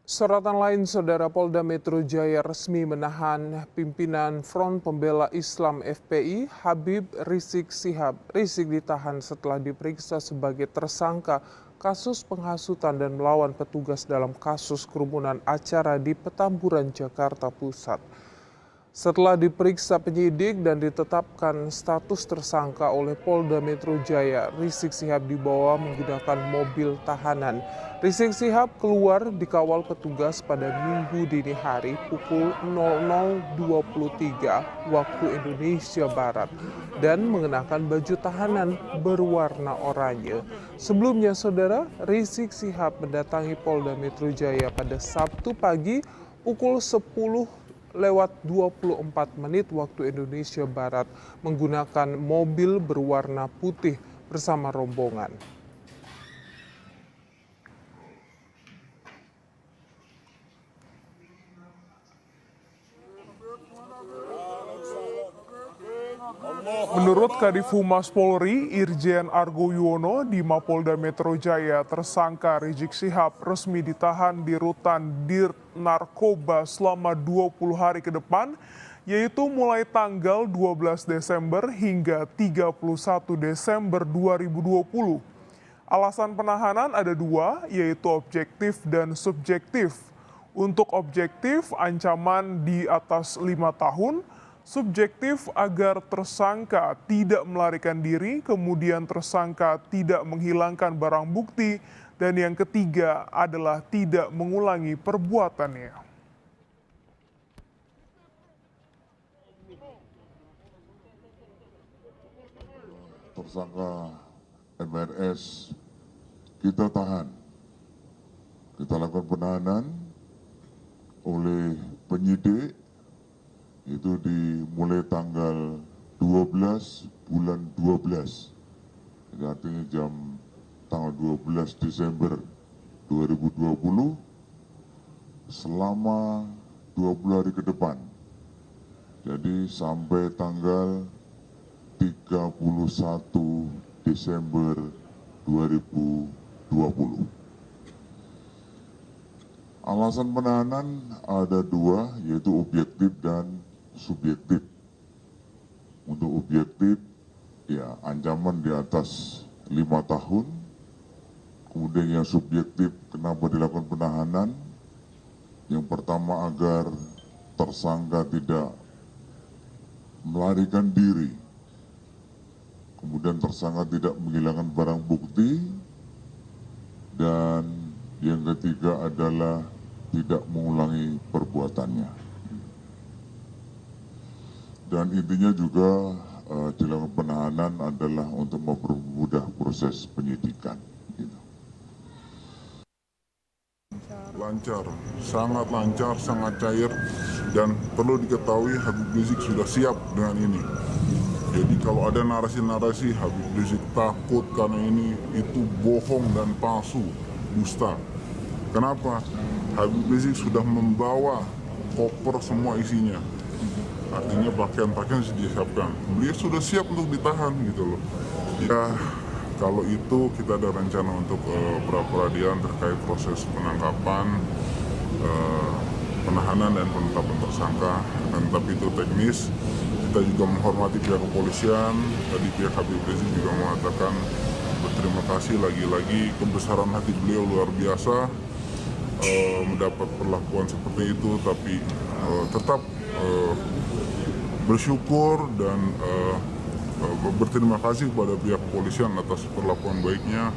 Sorotan lain, Saudara, Polda Metro Jaya resmi menahan pimpinan Front Pembela Islam FPI, Habib Rizik Syihab. Rizik ditahan setelah diperiksa sebagai tersangka kasus penghasutan dan melawan petugas dalam kasus kerumunan acara di Petamburan, Jakarta Pusat. Setelah diperiksa penyidik dan ditetapkan status tersangka oleh Polda Metro Jaya, Rizik Syihab dibawa menggunakan mobil tahanan. Rizik Syihab keluar dikawal petugas pada Minggu dini hari pukul 00.23 waktu Indonesia Barat dan mengenakan baju tahanan berwarna oranye. Sebelumnya, Saudara, Rizik Syihab mendatangi Polda Metro Jaya pada Sabtu pagi pukul 10:24 waktu Indonesia Barat menggunakan mobil berwarna putih bersama rombongan. Menurut Kadif Humas Polri, Irjen Argo Yuwono, di Mapolda Metro Jaya, tersangka Rizik Syihab resmi ditahan di rutan Dir Narkoba selama 20 hari ke depan, yaitu mulai tanggal 12 Desember hingga 31 Desember 2020. Alasan penahanan ada dua, yaitu objektif dan subjektif. Untuk objektif, ancaman di atas 5 tahun, subjektif agar tersangka tidak melarikan diri, kemudian tersangka tidak menghilangkan barang bukti, dan yang ketiga adalah tidak mengulangi perbuatannya. Tersangka MRS kita tahan. Kita lakukan penahanan oleh penyidik itu dimulai tanggal 12 bulan 12. Jadi artinya tanggal 12 Desember 2020 selama 20 hari ke depan. Jadi sampai tanggal 31 Desember 2020. Alasan penahanan ada dua, yaitu objektif dan subjektif. Untuk objektif, ya ancaman di atas 5 tahun. Kemudian yang subjektif, kenapa dilakukan penahanan? Yang pertama, agar tersangka tidak melarikan diri. Kemudian tersangka tidak menghilangkan barang bukti. Dan yang ketiga adalah tidak mengulangi perbuatannya. Dan intinya juga dilakukan penahanan adalah untuk mempermudah proses penyidikan. Gitu. Lancar, sangat cair, dan perlu diketahui Habib Rizik sudah siap dengan ini. Jadi kalau ada narasi-narasi Habib Rizik takut karena ini itu bohong dan palsu, dusta. Kenapa? Habib Rizik sudah membawa koper semua isinya. Artinya pakaian-pakaian sudah disiapkan. Beliau sudah siap untuk ditahan gitu loh. Ya, kalau itu kita ada rencana untuk pra-peradilan terkait proses penangkapan, penahanan dan penetapan tersangka. Dan tapi itu teknis. Kita juga menghormati pihak kepolisian. Tadi pihak Habib Rizik juga mengatakan berterima kasih lagi-lagi, kebesaran hati beliau luar biasa mendapat perlakuan seperti itu, tapi tetap bersyukur dan berterima kasih kepada pihak kepolisian atas perlakuan baiknya,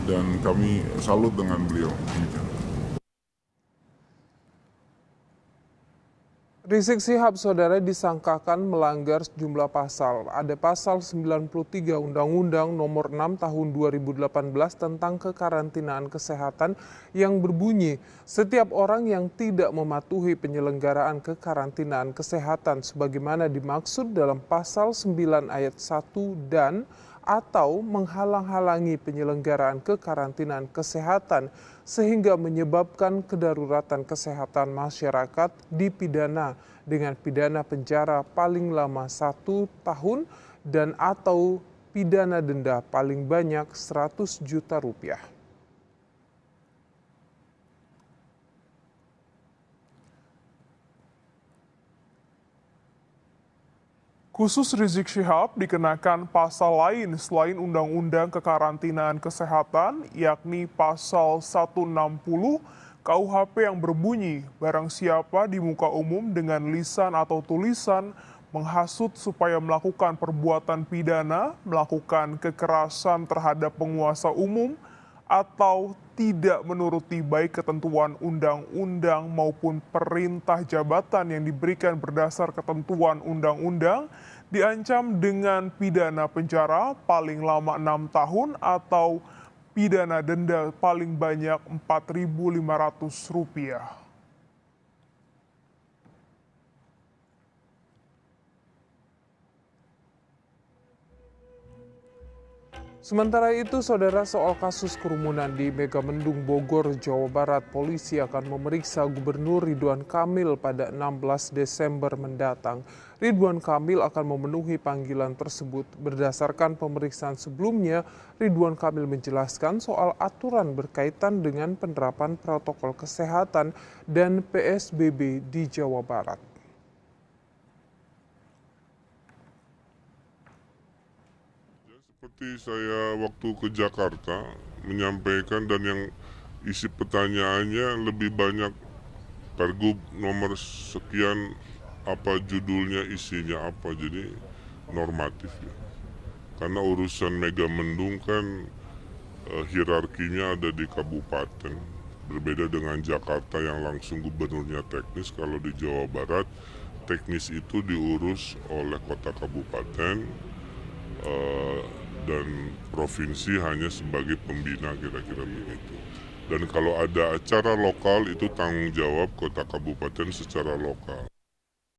dan kami salut dengan beliau. Rizik Syihab, Saudara, disangkakan melanggar sejumlah pasal. Ada pasal 93 Undang-Undang Nomor 6 Tahun 2018 tentang kekarantinaan kesehatan yang berbunyi, setiap orang yang tidak mematuhi penyelenggaraan kekarantinaan kesehatan sebagaimana dimaksud dalam pasal 9 ayat 1 dan atau menghalang-halangi penyelenggaraan kekarantinaan kesehatan sehingga menyebabkan kedaruratan kesehatan masyarakat dipidana dengan pidana penjara paling lama 1 tahun dan atau pidana denda paling banyak 100 juta rupiah. Khusus Rizik Syihab dikenakan pasal lain selain Undang-Undang Kekarantinaan Kesehatan, yakni pasal 160 KUHP yang berbunyi, barang siapa di muka umum dengan lisan atau tulisan menghasut supaya melakukan perbuatan pidana, melakukan kekerasan terhadap penguasa umum, atau tidak menuruti baik ketentuan undang-undang maupun perintah jabatan yang diberikan berdasar ketentuan undang-undang, diancam dengan pidana penjara paling lama 6 tahun atau pidana denda paling banyak Rp4.500. Sementara itu, saudara, soal kasus kerumunan di Megamendung Bogor, Jawa Barat, polisi akan memeriksa Gubernur Ridwan Kamil pada 16 Desember mendatang. Ridwan Kamil akan memenuhi panggilan tersebut. Berdasarkan pemeriksaan sebelumnya, Ridwan Kamil menjelaskan soal aturan berkaitan dengan penerapan protokol kesehatan dan PSBB di Jawa Barat. Seperti saya waktu ke Jakarta menyampaikan, dan yang isi pertanyaannya lebih banyak Pergub nomor sekian, apa judulnya, isinya apa, jadi normatif ya. Karena urusan Megamendung kan hierarkinya ada di kabupaten, berbeda dengan Jakarta yang langsung gubernurnya teknis. Kalau di Jawa Barat teknis itu diurus oleh kota kabupaten, dan provinsi hanya sebagai pembina, kira-kira begitu. Dan kalau ada acara lokal itu tanggung jawab kota kabupaten secara lokal.